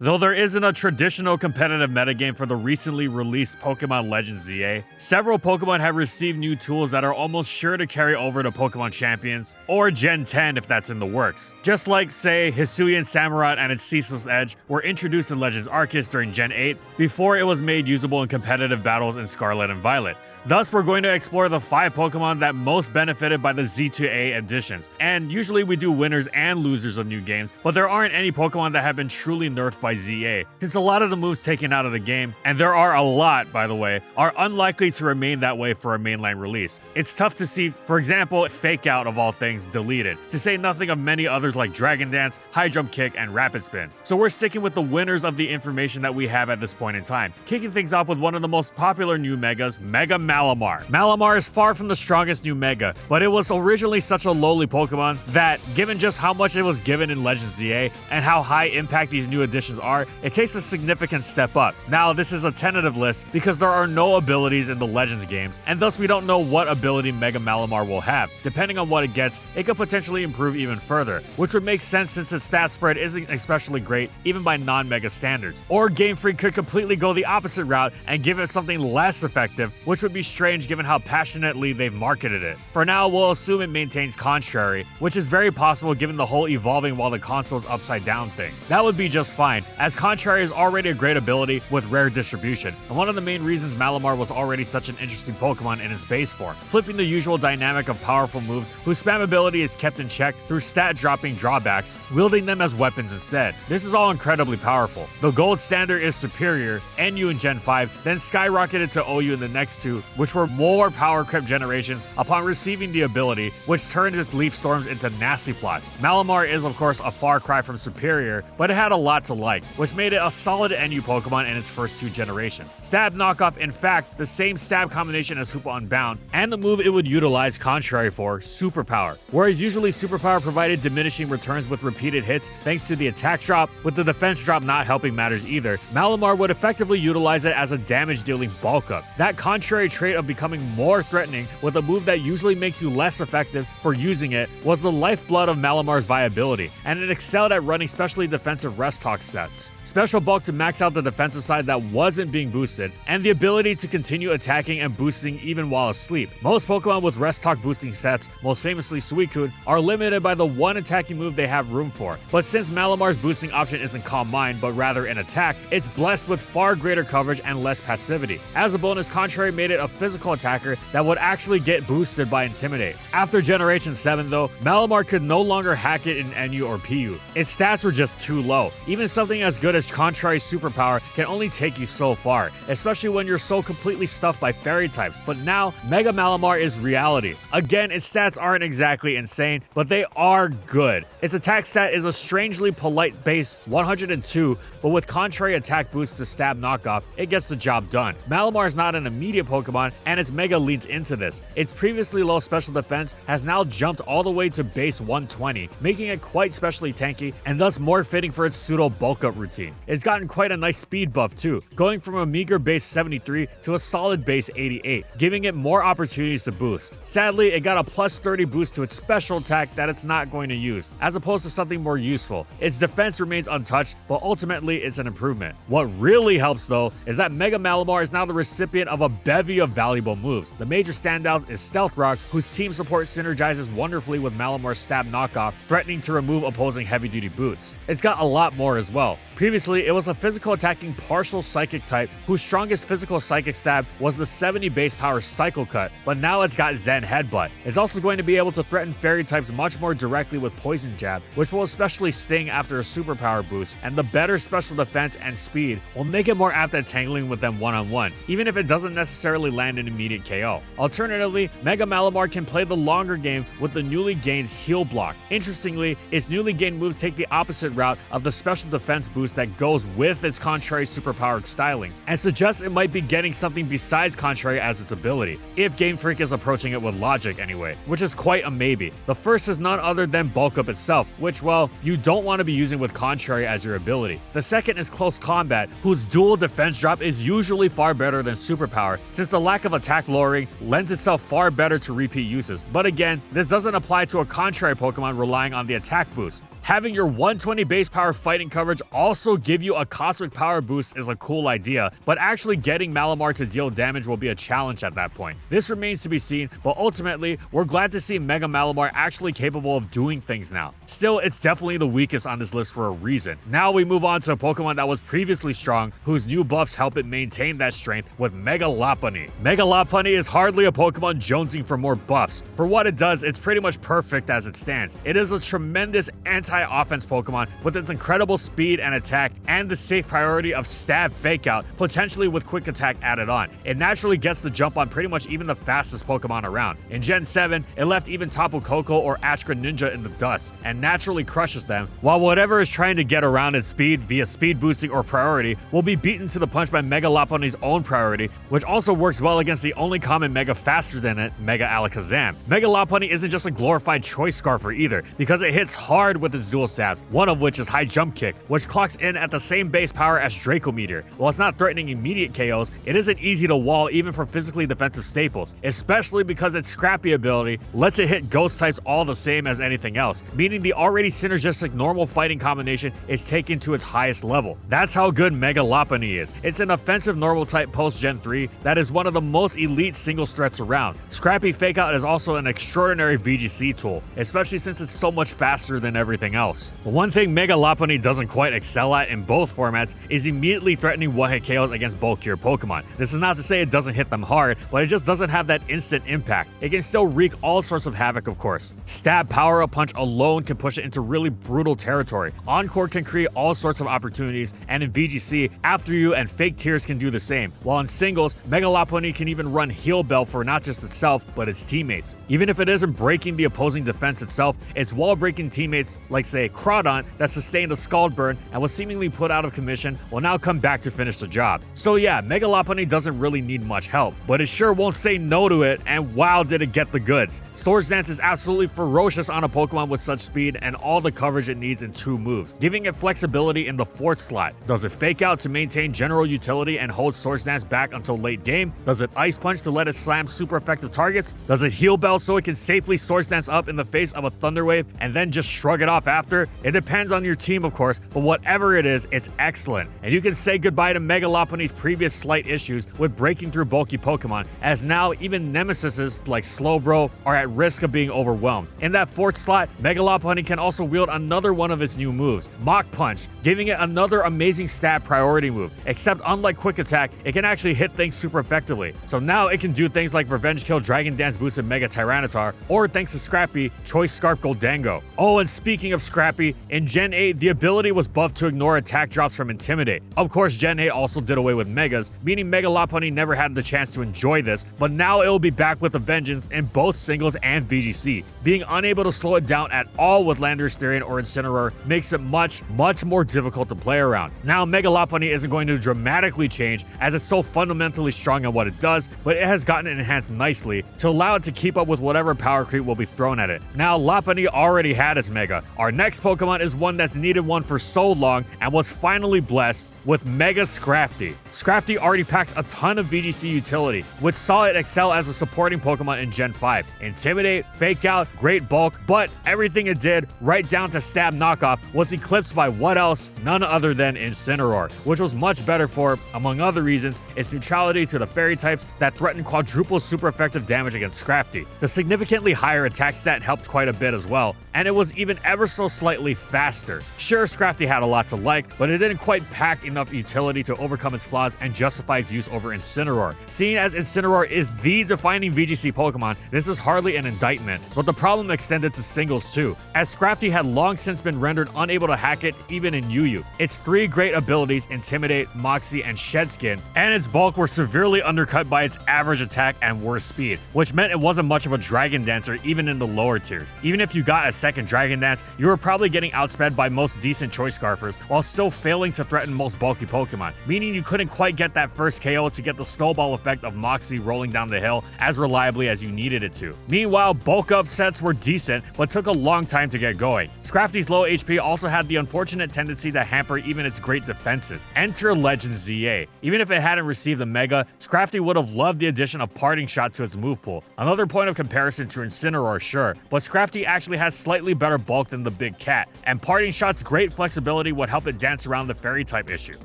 Though there isn't a traditional competitive metagame for the recently released Pokemon Legends ZA, several Pokemon have received new tools that are almost sure to carry over to Pokemon Champions, or Gen 10 if that's in the works. Just like, say, Hisuian Samurott and its Ceaseless Edge were introduced in Legends Arceus during Gen 8, before it was made usable in competitive battles in Scarlet and Violet. Thus, we're going to explore the 5 Pokemon that most benefited by the Z2A additions. And usually we do winners and losers of new games, but there aren't any Pokemon that have been truly nerfed by ZA, since a lot of the moves taken out of the game, and there are a lot, by the way, are unlikely to remain that way for a mainline release. It's tough to see, for example, Fake Out of all things deleted, to say nothing of many others like Dragon Dance, High Jump Kick, and Rapid Spin. So we're sticking with the winners of the information that we have at this point in time, kicking things off with one of the most popular new Megas, Mega Malamar. Malamar is far from the strongest new Mega, but it was originally such a lowly Pokemon that, given just how much it was given in Legends ZA and how high impact these new additions are, it takes a significant step up. Now, this is a tentative list because there are no abilities in the Legends games, and thus we don't know what ability Mega Malamar will have. Depending on what it gets, it could potentially improve even further, which would make sense since its stat spread isn't especially great even by non-Mega standards. Or Game Freak could completely go the opposite route and give it something less effective, which would be strange given how passionately they've marketed it. For now, we'll assume it maintains Contrary, which is very possible given the whole evolving while the console's upside down thing. That would be just fine, as Contrary is already a great ability with rare distribution, and one of the main reasons Malamar was already such an interesting Pokemon in its base form, flipping the usual dynamic of powerful moves whose spammability is kept in check through stat dropping drawbacks, wielding them as weapons instead. This is all incredibly powerful. The gold standard is superior, NU in Gen 5, then skyrocketed to OU in the next two, which were more power crept generations upon receiving the ability, which turned its Leaf Storms into nasty plots. Malamar is of course a far cry from superior, but it had a lot to like, which made it a solid NU Pokemon in its first 2 generations. Stab knockoff, in fact, the same stab combination as Hoopa Unbound, and the move it would utilize Contrary for, Superpower. Whereas usually Superpower provided diminishing returns with repeated hits thanks to the attack drop, with the defense drop not helping matters either, Malamar would effectively utilize it as a damage dealing bulk up. That Contrary trait of becoming more threatening with a move that usually makes you less effective for using it was the lifeblood of Malamar's viability, and it excelled at running specially defensive Rest Talk sets. Special Bulk to max out the defensive side that wasn't being boosted, and the ability to continue attacking and boosting even while asleep. Most Pokemon with Rest Talk boosting sets, most famously Suicune, are limited by the one attacking move they have room for. But since Malamar's boosting option isn't Calm Mind, but rather an attack, it's blessed with far greater coverage and less passivity. As a bonus, Contrary made it a physical attacker that would actually get boosted by Intimidate. After Generation 7 though, Malamar could no longer hack it in NU or PU. Its stats were just too low. Even something as good as Contrary Superpower can only take you so far, especially when you're so completely stuffed by fairy types. But now, Mega Malamar is reality. Again, its stats aren't exactly insane, but they are good. Its attack stat is a strangely polite base 102, but with Contrary attack boost to stab knockoff, it gets the job done. Malamar is not an immediate Pokemon, and its Mega leads into this. Its previously low special defense has now jumped all the way to base 120, making it quite specially tanky, and thus more fitting for its pseudo bulk up routine. It's gotten quite a nice speed buff too, going from a meager base 73 to a solid base 88, giving it more opportunities to boost. Sadly, it got a plus 30 boost to its special attack that it's not going to use, as opposed to something more useful. Its defense remains untouched, but ultimately it's an improvement. What really helps though is that Mega Malamar is now the recipient of a bevy of valuable moves. The major standout is Stealth Rock, whose team support synergizes wonderfully with Malamar's stab knockoff, threatening to remove opposing heavy-duty boots. It's got a lot more as well. Previously, it was a physical attacking partial psychic type whose strongest physical psychic stab was the 70 base power Cycle Cut, but now it's got Zen Headbutt. It's also going to be able to threaten fairy types much more directly with Poison Jab, which will especially sting after a superpower boost, and the better special defense and speed will make it more apt at tangling with them one-on-one, even if it doesn't necessarily land an immediate KO. Alternatively, Mega Malamar can play the longer game with the newly gained Heal Block. Interestingly, its newly gained moves take the opposite route of the special defense boost that goes with its Contrary superpowered stylings, and suggests it might be getting something besides Contrary as its ability, if Game Freak is approaching it with logic anyway, which is quite a maybe. The first is none other than Bulk Up itself, which, well, you don't want to be using with Contrary as your ability. The second is Close Combat, whose dual defense drop is usually far better than Superpower, since the lack of attack lowering lends itself far better to repeat uses. But again, this doesn't apply to a Contrary Pokemon relying on the attack boost. Having your 120 base power fighting coverage also give you a cosmic power boost is a cool idea, but actually getting Malamar to deal damage will be a challenge at that point. This remains to be seen, but ultimately, we're glad to see Mega Malamar actually capable of doing things now. Still, it's definitely the weakest on this list for a reason. Now we move on to a Pokemon that was previously strong, whose new buffs help it maintain that strength with Mega Lopunny. Mega Lopunny is hardly a Pokemon jonesing for more buffs. For what it does, it's pretty much perfect as it stands. It is a tremendous anti-offense Pokemon with its incredible speed and attack and the safe priority of Stab Fake Out, potentially with Quick Attack added on. It naturally gets the jump on pretty much even the fastest Pokemon around. In Gen 7, it left even Tapu Koko or Ash Greninja in the dust and naturally crushes them, while whatever is trying to get around its speed via speed boosting or priority will be beaten to the punch by Mega Lopunny's own priority, which also works well against the only common Mega faster than it, Mega Alakazam. Mega Lopunny isn't just a glorified Choice Scarfer either, because it hits hard with its dual stabs, one of which is High Jump Kick, which clocks in at the same base power as Draco Meteor. While it's not threatening immediate KOs, it isn't easy to wall even for physically defensive staples, especially because its Scrappy ability lets it hit ghost types all the same as anything else, meaning the already synergistic normal fighting combination is taken to its highest level. That's how good Mega Lopunny is. It's an offensive normal type post Gen 3 that is one of the most elite singles threats around. Scrappy Fake Out is also an extraordinary VGC tool, especially since it's so much faster than everything else. The one thing Mega Lopunny doesn't quite excel at in both formats is immediately threatening one-hit KOs against bulkier Pokemon. This is not to say it doesn't hit them hard, but it just doesn't have that instant impact. It can still wreak all sorts of havoc, of course. Stab Power Up Punch alone can push it into really brutal territory. Encore can create all sorts of opportunities, and in VGC, After You and Fake Tears can do the same. While in singles, Mega Lopunny can even run Heal Bell for not just itself, but its teammates. Even if it isn't breaking the opposing defense itself, its wall-breaking teammates, like say Crawdon, that sustained a Scald Burn and was seemingly put out of commission, will now come back to finish the job. So yeah, Mega Lopunny doesn't really need much help, but it sure won't say no to it, and wow did it get the goods. Swords Dance is absolutely ferocious on a Pokemon with such speed and all the coverage it needs in 2 moves, giving it flexibility in the 4th slot. Does it Fake Out to maintain general utility and hold Swords Dance back until late game? Does it Ice Punch to let it slam super effective targets? Does it Heal Bell so it can safely Swords Dance up in the face of a Thunder Wave and then just shrug it off after? It depends on your team, of course, but whatever it is, it's excellent. And you can say goodbye to Mega Lopunny's previous slight issues with breaking through bulky Pokemon, as now even nemesises like Slowbro are at risk of being overwhelmed. In that 4th slot, Mega Lopunny can also wield another one of its new moves, Mach Punch, giving it another amazing stat priority move, except unlike Quick Attack, it can actually hit things super effectively. So now it can do things like Revenge Kill Dragon Dance boosted Mega Tyranitar, or thanks to Scrappy, Choice Scarf Goldango. Oh, and speaking of Scrappy, in Gen 8, the ability was buffed to ignore attack drops from Intimidate. Of course, Gen 8 also did away with Megas, meaning Mega Lopunny never had the chance to enjoy this, but now it will be back with a vengeance in both singles and VGC. Being unable to slow it down at all with Landorus Therian or Incineroar makes it much more difficult to play around. Now, Mega Lopunny isn't going to dramatically change as it's so fundamentally strong at what it does, but it has gotten enhanced nicely to allow it to keep up with whatever power creep will be thrown at it. Now, Lopunny already had its Mega. Our next Pokemon is one that's needed one for so long and was finally blessed with Mega Scrafty. Scrafty already packs a ton of VGC utility, which saw it excel as a supporting Pokemon in Gen 5. Intimidate, Fake Out, Great Bulk, but everything it did, right down to Stab Knockoff, was eclipsed by what else? None other than Incineroar, which was much better for, among other reasons, its neutrality to the fairy types that threatened quadruple super effective damage against Scrafty. The significantly higher attack stat helped quite a bit as well, and it was even ever so slightly faster. Sure, Scrafty had a lot to like, but it didn't quite pack enough utility to overcome its flaws and justify its use over Incineroar. Seeing as Incineroar is the defining VGC Pokemon, this is hardly an indictment, but the problem extended to singles too, as Scrafty had long since been rendered unable to hack it even in UU. Its 3 great abilities, Intimidate, Moxie, and Shed Skin, and its bulk were severely undercut by its average attack and worse speed, which meant it wasn't much of a Dragon Dancer even in the lower tiers. Even if you got a second Dragon Dance, you were probably getting outsped by most decent Choice Scarfers while still failing to threaten most bulky Pokemon, meaning you couldn't quite get that first KO to get the snowball effect of Moxie rolling down the hill as reliably as you needed it to. Meanwhile, bulk up sets were decent, but took a long time to get going. Scrafty's low HP also had the unfortunate tendency to hamper even its great defenses. Enter Legend ZA. Even if it hadn't received the Mega, Scrafty would have loved the addition of Parting Shot to its move pool. Another point of comparison to Incineroar, sure, but Scrafty actually has slightly better bulk than the big cat, and Parting Shot's great flexibility would help it dance around the fairy type issue.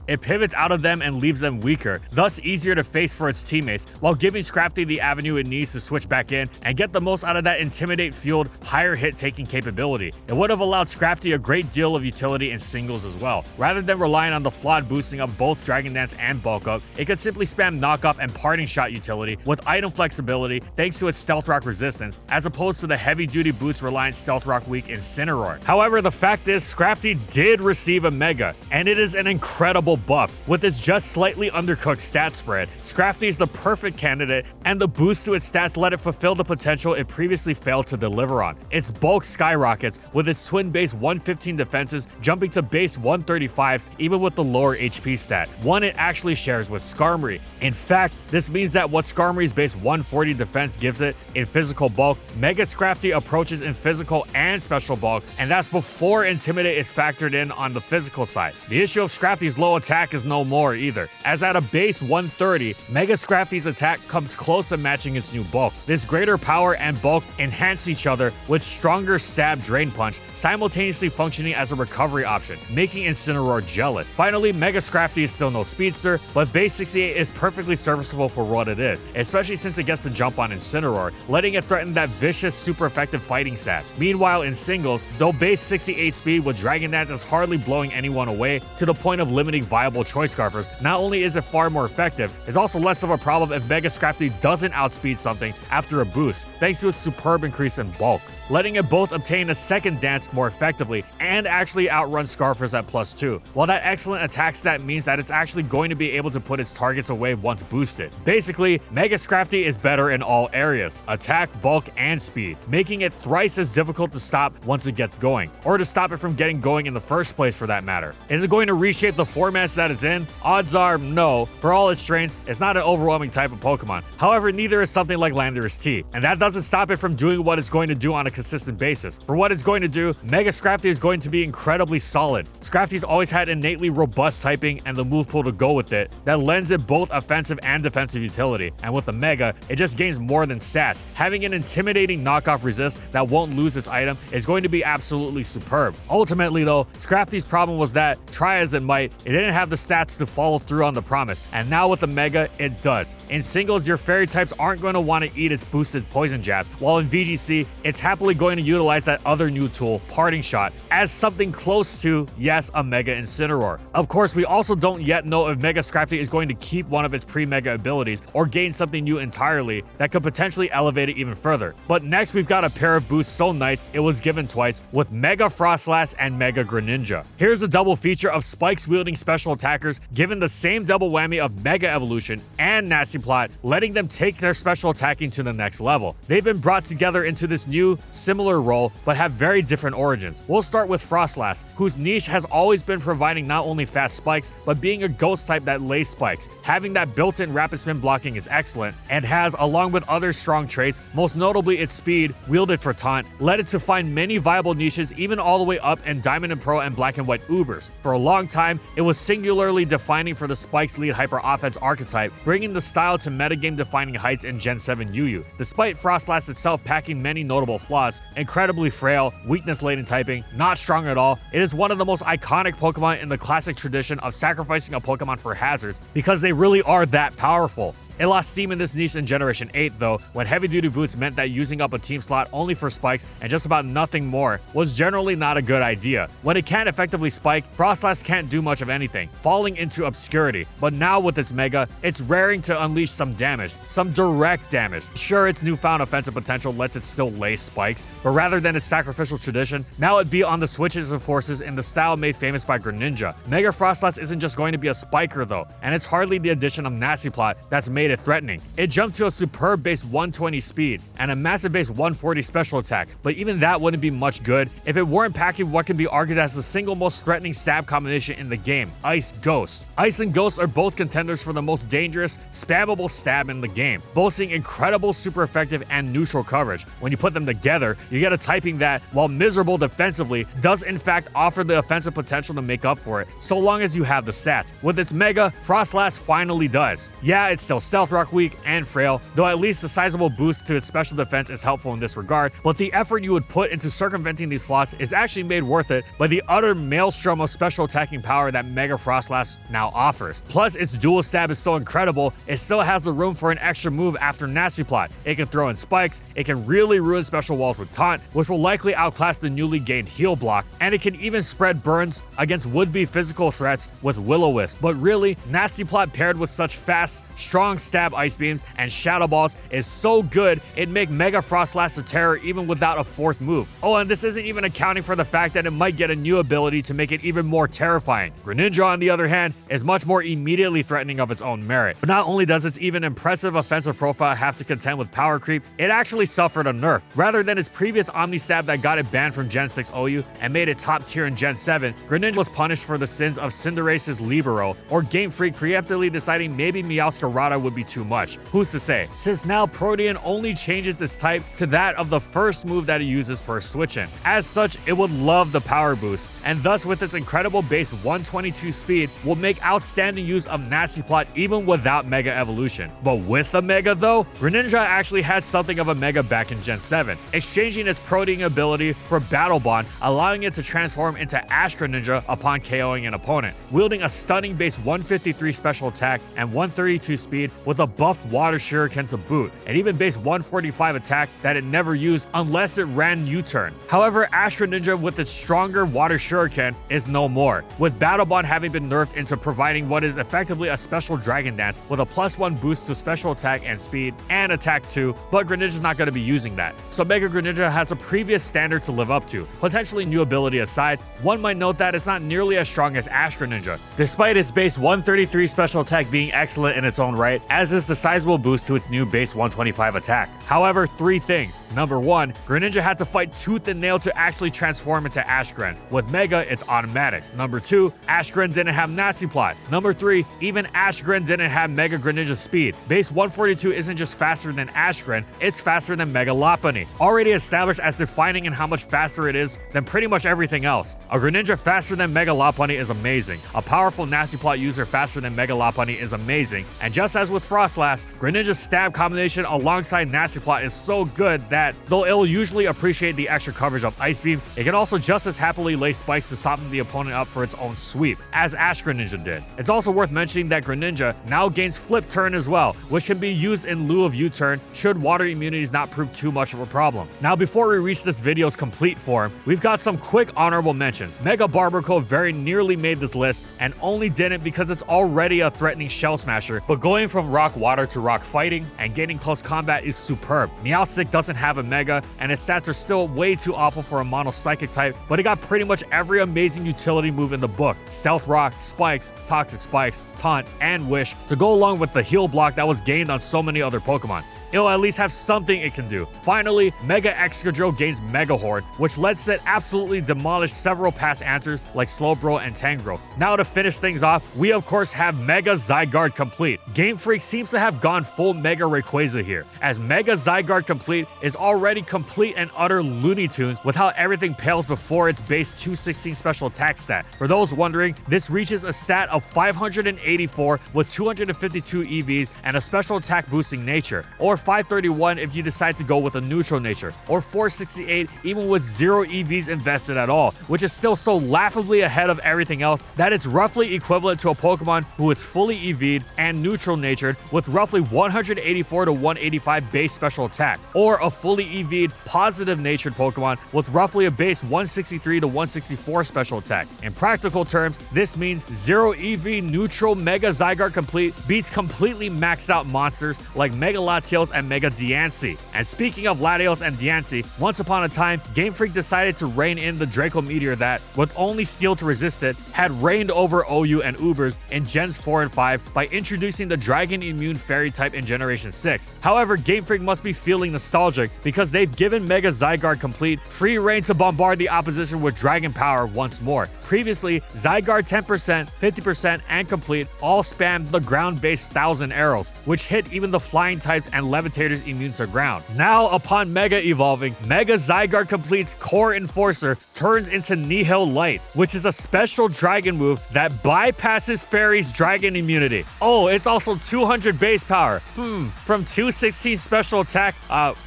It pivots out of them and leaves them weaker, thus easier to face for its teammates, while giving Scrafty the avenue it needs to switch back in and get the most out of that Intimidate fueled higher hit taking capability. It would have allowed Scrafty a great deal of utility in singles as well. Rather than relying on the flawed boosting of both Dragon Dance and Bulk Up, it could simply spam Knockoff and Parting Shot utility with item flexibility thanks to its Stealth Rock resistance, as opposed to the heavy duty boots reliant Stealth Rock weak Incineroar. However, the fact is, Scrafty did receive a Mega, and it is an incredible buff. With its just slightly undercooked stat spread, Scrafty is the perfect candidate, and the boost to its stats let it fulfill the potential it previously failed to deliver on. Its bulk skyrockets, with its twin base 115 defenses jumping to base 135s even with the lower HP stat, one it actually shares with Skarmory. In fact, this means that what Skarmory's base 140 defense gives it in physical bulk, Mega Scrafty approaches in physical and special bulk, and that's before Intimidate is factored in on the physical side. The issue of Scrafty's low attack is no more either, as at a base 130, Mega Scrafty's attack comes close to matching its new bulk. This greater power and bulk enhance each other with stronger stab drain punch, simultaneously functioning as a recovery option, making Incineroar jealous. Finally, Mega Scrafty is still no speedster, but base 68 is perfectly serviceable for what it is, especially since it gets the jump on Incineroar, letting it threaten that vicious, super effective fighting stat. Meanwhile, in singles, though base 68 speed with Dragon Dance is hardly blowing anyone away to the point of limiting viable choice scarfers, not only is it far more effective, it's also less of a problem if Mega Scrafty doesn't outspeed something after a boost, thanks to its superb increase in bulk, letting it both obtain a second dance more effectively and actually outrun Scarfers at +2. While that excellent attack stat means that it's actually going to be able to put its targets away once boosted. Basically, Mega Scrafty is better in all areas, attack, bulk, and speed, making it thrice as difficult to stop once it gets going, or to stop it from getting going in the first place for that matter. Is it going to reshape the formats that it's in? Odds are no. For all its strengths, it's not an overwhelming type of Pokemon. However, neither is something like Landorus T, and that doesn't stop it from doing what it's going to do on a consistent basis. For what it's going to do, Mega Scrafty is going to be incredibly solid. Scrafty's always had innately robust typing and the move pool to go with it that lends it both offensive and defensive utility, and with the Mega, it just gains more than stats. Having an intimidating knockoff resist that won't lose its item is going to be absolutely superb. Ultimately though, Scrafty's problem was that, try as it might, it didn't have the stats to follow through on the promise, and now with the Mega, it does. In singles, your fairy types aren't going to want to eat its boosted poison jabs, while in VGC, it's happily going to utilize that other new tool, Parting Shot, as something close to, yes, a Mega Incineroar. Of course, we also don't yet know if Mega Scrafty is going to keep one of its pre-Mega abilities or gain something new entirely that could potentially elevate it even further. But next, we've got a pair of boosts so nice it was given twice with Mega Froslass and Mega Greninja. Here's a double feature of spikes wielding special attackers given the same double whammy of Mega Evolution and Nasty Plot, letting them take their special attacking to the next level. They've been brought together into this new, similar role, but have very different origins. We'll start with Froslass, whose niche has always been providing not only fast spikes, but being a ghost type that lays spikes. Having that built-in rapid spin blocking is excellent, and has, along with other strong traits, most notably its speed, wielded for taunt, led it to find many viable niches even all the way up in Diamond and Pearl and Black and White Ubers. For a long time, it was singularly defining for the Spikes lead hyper offense archetype, bringing the style to metagame defining heights in Gen 7 UU. Despite Froslass itself packing many notable flaws, incredibly frail, weakness-laden typing, not strong at all, it is one of the most iconic Pokemon in the classic tradition of sacrificing a Pokemon for hazards, because they really are that powerful. It lost steam in this niche in Generation 8 though, when heavy-duty boots meant that using up a team slot only for spikes and just about nothing more was generally not a good idea. When it can't effectively spike, Froslass can't do much of anything, falling into obscurity. But now with its Mega, it's raring to unleash some damage, some direct damage. Sure, its newfound offensive potential lets it still lay spikes, but rather than its sacrificial tradition, now it'd be on the switches of forces in the style made famous by Greninja. Mega Froslass isn't just going to be a spiker though, and it's hardly the addition of Nasty Plot that's made it threatening. It jumped to a superb base 120 speed and a massive base 140 special attack, but even that wouldn't be much good if it weren't packing what can be argued as the single most threatening stab combination in the game, Ice Ghost. Ice and Ghost are both contenders for the most dangerous, spammable stab in the game, boasting incredible super effective and neutral coverage. When you put them together, you get a typing that, while miserable defensively, does in fact offer the offensive potential to make up for it, so long as you have the stats. With its Mega, Froslass finally does. Yeah, it's still Stealth Rock weak and frail, though at least a sizable boost to its special defense is helpful in this regard, but the effort you would put into circumventing these flaws is actually made worth it by the utter maelstrom of special attacking power that Mega Froslass now offers. Plus, its dual stab is so incredible, it still has the room for an extra move after Nasty Plot. It can throw in spikes, it can really ruin special walls with Taunt, which will likely outclass the newly gained heal block, and it can even spread burns against would-be physical threats with Will-O-Wisp. But really, Nasty Plot paired with such fast, strong stab ice beams and shadow balls is so good it'd make Mega Froslass a terror even without a fourth move. Oh, and this isn't even accounting for the fact that it might get a new ability to make it even more terrifying. Greninja, on the other hand, is much more immediately threatening of its own merit. But not only does its even impressive offensive profile have to contend with power creep, it actually suffered a nerf. Rather than its previous Omni Stab that got it banned from Gen 6 OU and made it top tier in Gen 7, Greninja was punished for the sins of Cinderace's Libero, or Game Freak preemptively deciding maybe Meowscarada would be too much. Who's to say? Since now Protean only changes its type to that of the first move that it uses per switch-in. As such, it would love the power boost, and thus with its incredible base 122 speed, will make outstanding use of Nasty Plot even without Mega Evolution. But with the Mega though, Greninja actually had something of a Mega back in Gen 7, exchanging its Protean ability for Battle Bond, allowing it to transform into Ash Greninja upon KOing an opponent, wielding a stunning base 153 special attack and 132 speed with a buffed Water Shuriken to boot, and even base 145 attack that it never used unless it ran U-turn. However, Ash Greninja with its stronger Water Shuriken is no more, with Battle Bond having been nerfed into providing what is effectively a special Dragon Dance with a +1 boost to special attack and speed and attack 2, but Greninja's not going to be using that. So Mega Greninja has a previous standard to live up to. Potentially new ability aside, one might note that it's not nearly as strong as Ash Greninja, despite its base 133 special attack being excellent in its own right, as is the sizable boost to its new base 125 attack. However, three things. Number one, Greninja had to fight tooth and nail to actually transform into Ash Gren. With Mega, it's automatic. Number two, Ash Gren didn't have Nasty Plot. Number three, even Ash Gren didn't have Mega Greninja speed. Base 142 isn't just faster than Ash Gren, it's faster than Mega Lopunny, already established as defining in how much faster it is than pretty much everything else. A Greninja faster than Mega Lopunny is amazing. A powerful Nasty Plot user faster than Mega Lopunny is amazing. And just as with Froslass, Greninja's stab combination alongside Nasty Plot is so good that, though it'll usually appreciate the extra coverage of Ice Beam, it can also just as happily lay spikes to soften the opponent up for its own sweep, as Ash Greninja did. It's also worth mentioning that Greninja now gains Flip Turn as well, which can be used in lieu of U-turn should water immunities not prove too much of a problem. Now, before we reach this video's complete form, we've got some quick honorable mentions. Mega Barberco very nearly made this list and only didn't because it's already a threatening Shell Smasher, but going from rock water to rock fighting and gaining close combat is superb. Meowstic doesn't have a Mega, and its stats are still way too awful for a mono psychic type, but it got pretty much every amazing utility move in the book: Stealth Rock, Spikes, Toxic Spikes, Taunt, and Wish, to go along with the heal block that was gained on so many other Pokemon. It'll at least have something it can do. Finally, Mega Excadrill gains Mega Horde, which lets it absolutely demolish several past answers like Slowbro and Tangro. Now to finish things off, we of course have Mega Zygarde Complete. Game Freak seems to have gone full Mega Rayquaza here, as Mega Zygarde Complete is already complete and utter Looney Tunes with how everything pales before its base 216 special attack stat. For those wondering, this reaches a stat of 584 with 252 EVs and a special attack boosting nature, or 531 if you decide to go with a neutral nature, or 468 even with 0 EVs invested at all, which is still so laughably ahead of everything else that it's roughly equivalent to a Pokemon who is fully EV'd and neutral natured with roughly 184 to 185 base special attack, or a fully EV'd positive natured Pokemon with roughly a base 163 to 164 special attack. In practical terms, this means 0 EV neutral Mega Zygarde Complete beats completely maxed out monsters like Mega Latios and Mega Diancie. And speaking of Latios and Diancie, once upon a time, Game Freak decided to rein in the Draco Meteor that, with only steel to resist it, had reigned over OU and Ubers in Gens 4 and 5 by introducing the Dragon Immune Fairy type in Generation 6. However, Game Freak must be feeling nostalgic because they've given Mega Zygarde Complete free reign to bombard the opposition with Dragon Power once more, Previously, Zygarde 10%, 50%, and complete all spammed the ground-based 1000 arrows, which hit even the flying types and levitators immune to ground. Now, upon Mega evolving, Mega Zygarde complete's Core Enforcer turns into Nihil Light, which is a special dragon move that bypasses Fairy's dragon immunity. Oh, it's also 200 base power. From 216 special attack,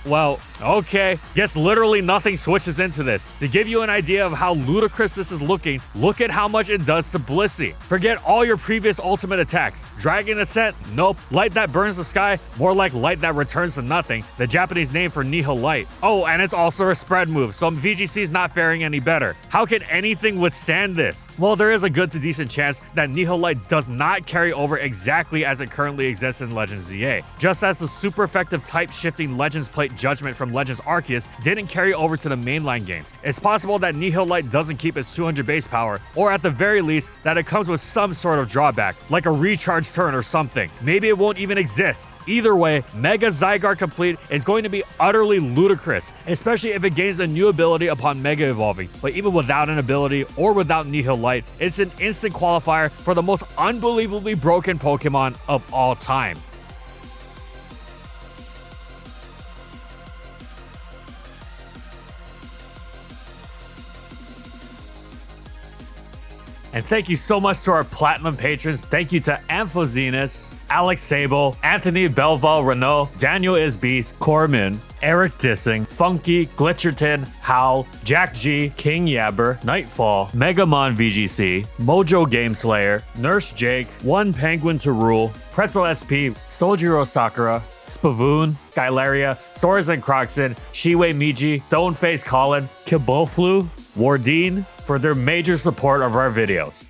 well, okay. Guess literally nothing switches into this. To give you an idea of how ludicrous this is looking, look at how much it does to Blissey. Forget all your previous ultimate attacks. Dragon Ascent? Nope. Light that burns the sky? More like light that returns to nothing. The Japanese name for Nihil Light. Oh, and it's also a spread move, so VGC is not faring any better. How can anything withstand this? Well, there is a good to decent chance that Nihil Light does not carry over exactly as it currently exists in Legends ZA. Just as the super effective type-shifting Legends Plate Judgment from Legends Arceus didn't carry over to the mainline games. It's possible that Nihil Light doesn't keep its 200 base power, or at the very least, that it comes with some sort of drawback, like a recharge turn or something. Maybe it won't even exist. Either way, Mega Zygarde Complete is going to be utterly ludicrous, especially if it gains a new ability upon Mega Evolving. But even without an ability or without Nihil Light, it's an instant qualifier for the most unbelievably broken Pokemon of all time. And thank you so much to our Platinum patrons. Thank you to Amphozenus, Alex Sable, Anthony Belval Renault, Daniel Isbeast, Corman, Eric Dissing, Funky, Glitcherton, Howl, Jack G, King Yabber, Nightfall, Megamon VGC, Mojo Gameslayer, Nurse Jake, One Penguin to Rule, Pretzel SP, Soljiro Sakura, Spavoon, Skylaria, Soras and Croxon, Shiwei Miji, Stoneface Colin, Kiboflu, Wardine, for their major support of our videos.